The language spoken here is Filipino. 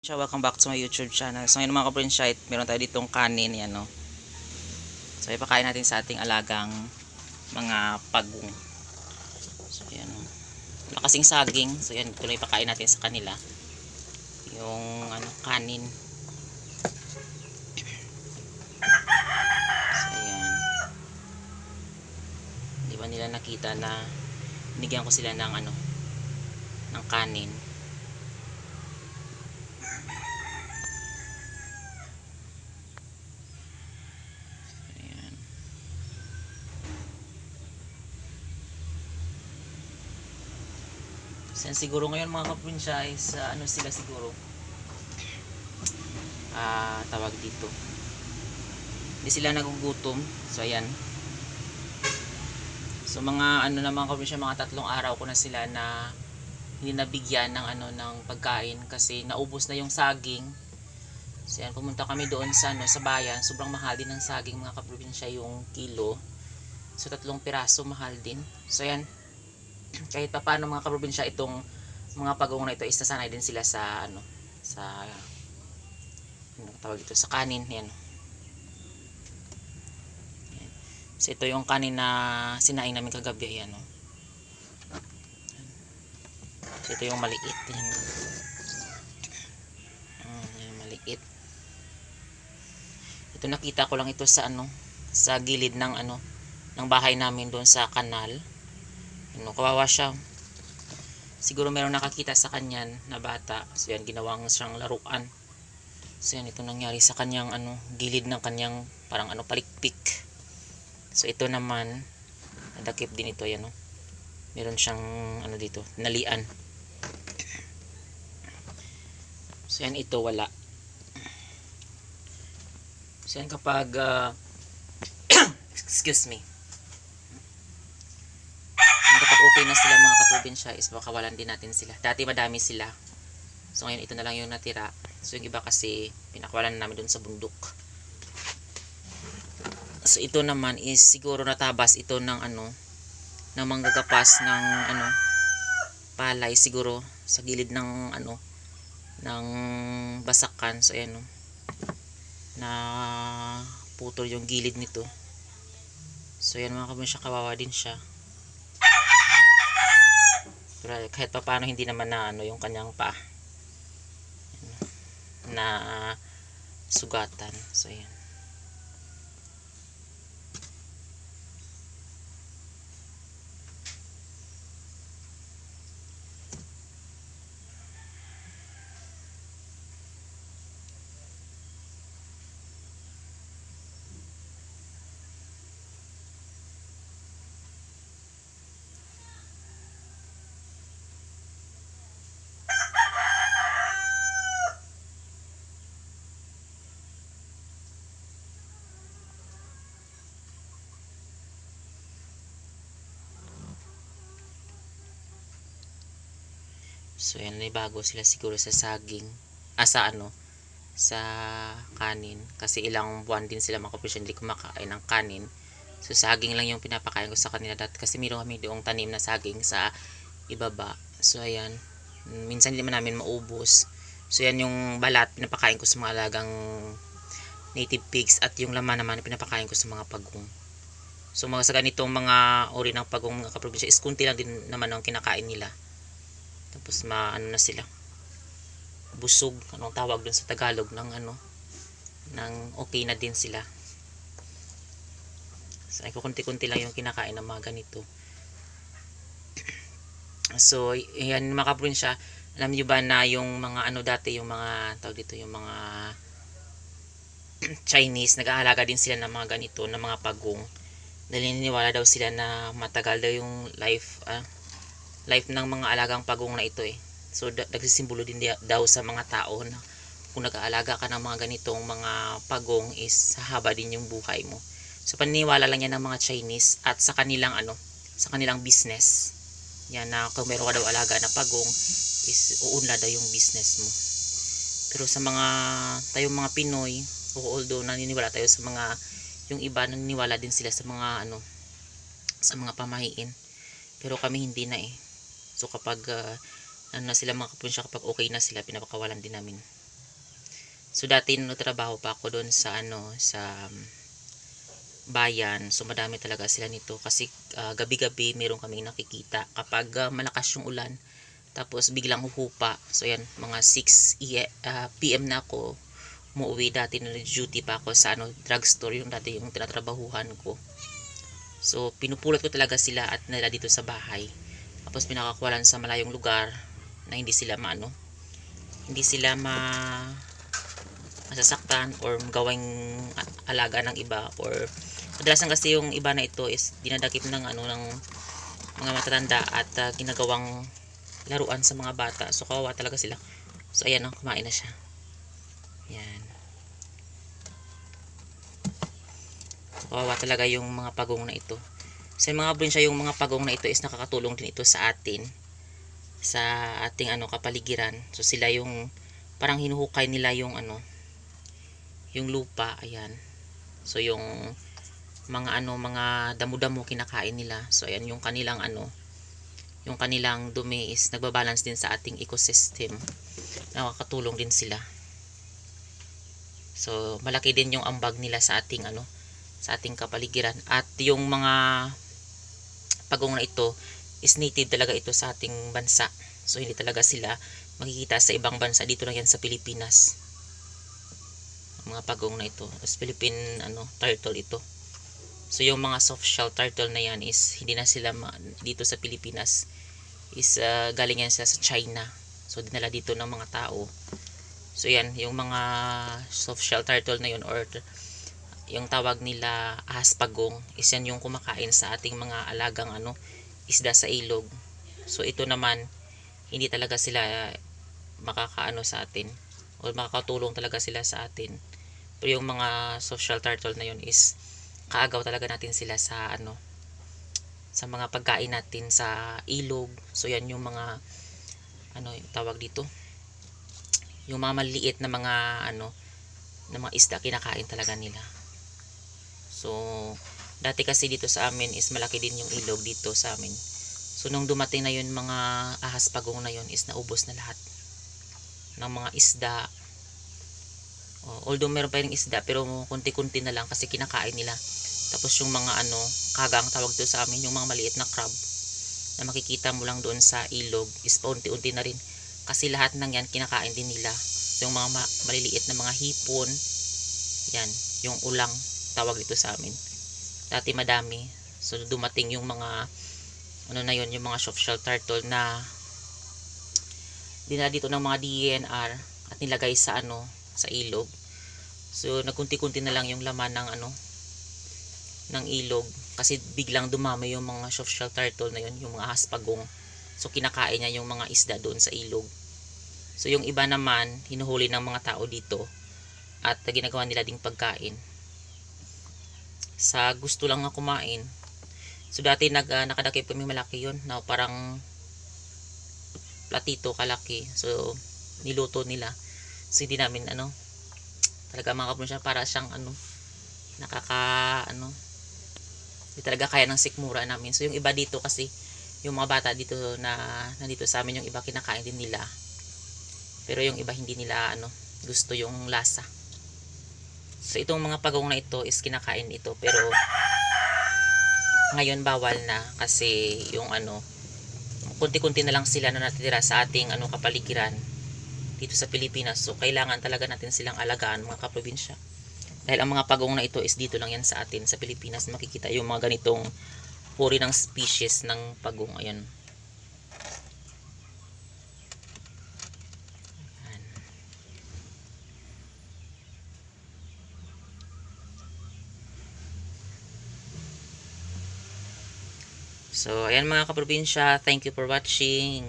So, welcome back to my YouTube channel. So, ngayon mga ka-Frenchite, meron tayo ditong kanin yan, no? So, ipakain natin sa ating alagang mga pagong. So, yan, no? Nakasing saging. So, yan, ito lang ipakain natin sa kanila. Yung, kanin. So, yan. Di ba nila nakita na binigyan ko sila ng, ng kanin. Sen siguro ngayon mga kaprinsya is sila siguro tawag dito, hindi sila nagugutom. So ayan, so mga na mga kaprinsya, mga 3 araw ko na sila na hindi nabigyan ng ng pagkain kasi naubos na yung saging. So ayan, pumunta kami doon sa sa bayan. Sobrang mahal din ng saging mga kaprinsya, yung kilo. So 3 piraso mahal din. So ayan, kahit pa paano mga kaprobinsya, itong mga pagong na ito is nasanay din sila sa sa tawag ito, sa kanin. Yan. Yan. So ito yung kanin na sinaing namin kagabi. Ayan, no? So ito yung maliit. Yan. Yung maliit. Ito nakita ko lang ito sa sa gilid ng ng bahay namin doon sa kanal. Kawawa siya. Siguro meron nakakita sa kanyan na bata. So yan, ginawang siyang laruan. So yan, ito nangyari sa kanyang gilid ng kanyang parang palikpik. So ito naman, nadakip din ito. Yan, meron siyang dito, nalian. So yan, ito wala. So yan, kapag excuse me, kapag okay na sila mga kaprobinsya is makawalan din natin sila. Dati madami sila. So ngayon ito na lang yung natira. So yung iba kasi pinakawalan na namin dun sa bundok. So ito naman is siguro natabas ito ng ng manggagapas ng palay siguro sa gilid ng ng basakan. So ayan, na putol yung gilid nito. So yan mga kaprobinsya, kawawa din siya. Pero kahit pa paano hindi naman na yung kanyang paa na sugatan. So yan. So yan, bago sila siguro sa saging, sa kanin, kasi ilang buwan din sila mga kapresyon hindi kumakain ng kanin. So saging lang yung pinapakain ko sa kanila dati kasi meron kami doong tanim na saging sa ibaba. So ayan, minsan hindi man namin maubos. So yan, yung balat pinapakain ko sa mga alagang native pigs, at yung laman naman pinapakain ko sa mga pagong. So mga sa ganitong mga uri ng pagong mga kaprobinsya is kunti lang din naman ang kinakain nila. Tapos na sila, busog, anong tawag dun sa Tagalog ng ng okay na din sila. So ay kunti-kunti lang yung kinakain ng mga ganito. So yan mga kaprobinsya, alam niyo ba na yung mga dati, yung mga tawag dito, yung mga Chinese, nag-aalaga din sila ng mga ganito, ng mga pagong. Dahil naniniwala daw sila na matagal daw yung life ng mga alagang pagong na ito So nagsisimbolo din daw sa mga tao na kung nag-aalaga ka ng mga ganitong mga pagong is hahaba din yung buhay mo. So paniniwala lang yan ng mga Chinese, at sa kanilang sa kanilang business yan, na kung meron ka daw alaga na pagong is uunlad daw yung business mo. Pero sa mga tayong mga Pinoy, although naniniwala tayo sa mga, yung iba naniniwala din sila sa mga sa mga pamahiin, pero kami hindi na So kapag na sila mga kaprinsya, kapag okay na sila, pinapakawalan din namin So dati nung trabaho pa ako doon sa sa bayan, so madami talaga sila nito kasi gabi-gabi meron kaming nakikita kapag malakas yung ulan tapos biglang huhupa. So yan, mga 6 PM na ako umuwi. Dati na duty pa ako sa drugstore, yung dati yung tinatrabahuhan ko. So pinupulot ko talaga sila at nila dito sa bahay. Tapos pinakakuwalan sa malayong lugar na hindi sila hindi sila masasaktan or gawing alaga ng iba, or kadalasan kasi yung iba na ito is dinadakip ng ng mga matatanda at ginagawang laruan sa mga bata. So kawawa talaga sila. So ayan, kumain na siya. Yan. Kawawa talaga yung mga pagong na ito. Sa mga probinsya, yung mga pagong na ito is nakakatulong din ito sa atin, sa ating kapaligiran. So sila yung parang hinuhukay nila yung yung lupa. Ayan. So yung mga mga damo-damo kinakain nila. So ayan, yung kanilang yung kanilang dumi is nagbabalance din sa ating ecosystem. Nakakatulong din sila. So malaki din yung ambag nila sa ating sa ating kapaligiran. At yung mga pagong na ito is native talaga ito sa ating bansa. So hindi talaga sila makikita sa ibang bansa. Dito lang yan sa Pilipinas. Mga pagong na ito is Philippine turtle ito. So yung mga soft shell turtle na yan is hindi na sila dito sa Pilipinas, is galing yan sa China. So dinala dito ng mga tao. So yan, yung mga soft shell turtle na yun, or yung tawag nila ahas pagong, is yan yung kumakain sa ating mga alagang isda sa ilog. So ito naman, hindi talaga sila makakaano sa atin, o makakatulong talaga sila sa atin. Pero yung mga soft shell turtle na yun is kaagaw talaga natin sila sa sa mga pagkain natin sa ilog. So yan yung mga yung tawag dito, yung mga maliit na mga na mga isda, kinakain talaga nila. So dati kasi dito sa amin is malaki din yung ilog dito sa amin. So nung dumating na yun, mga ahas pagong na yun is naubos na lahat ng mga isda. Although meron pa ring isda, pero kunti-kunti na lang kasi kinakain nila. Tapos yung mga kagang tawag to sa amin, yung mga maliit na crab na makikita mo lang doon sa ilog is paunti-unti na rin. Kasi lahat ng yan kinakain din nila. So yung mga maliliit na mga hipon, yan, yung ulang tawag dito sa amin. Dati madami. So dumating yung mga na yun, yung mga soft shell turtle na dinala dito ng mga DNR at nilagay sa sa ilog. So nagkunti-kunti na lang yung laman ng ng ilog kasi biglang dumami yung mga soft shell turtle na yun, yung mga ahas pagong. So kinakain niya yung mga isda doon sa ilog. So yung iba naman hinuhuli ng mga tao dito at ginagawa nila ding pagkain. Sa gusto lang nga kumain. So dati nakadakip kami, malaki yun, na parang platito kalaki. So niluto nila. So hindi namin talaga mga kaprobinsya, para siyang hindi talaga kaya ng sikmura namin. So yung iba dito kasi, yung mga bata dito na nandito sa amin, yung iba kinakain din nila. Pero yung iba hindi nila gusto yung lasa. So itong mga pagong na ito is kinakain ito, pero ngayon bawal na kasi yung kunti-kunti na lang sila na natitira sa ating kapaligiran dito sa Pilipinas. So kailangan talaga natin silang alagaan, mga kaprobinsya. Dahil ang mga pagong na ito is dito lang yan sa atin sa Pilipinas makikita yung mga ganitong uri ng species ng pagong. Ayan. So ayan mga kaprobinsya, thank you for watching.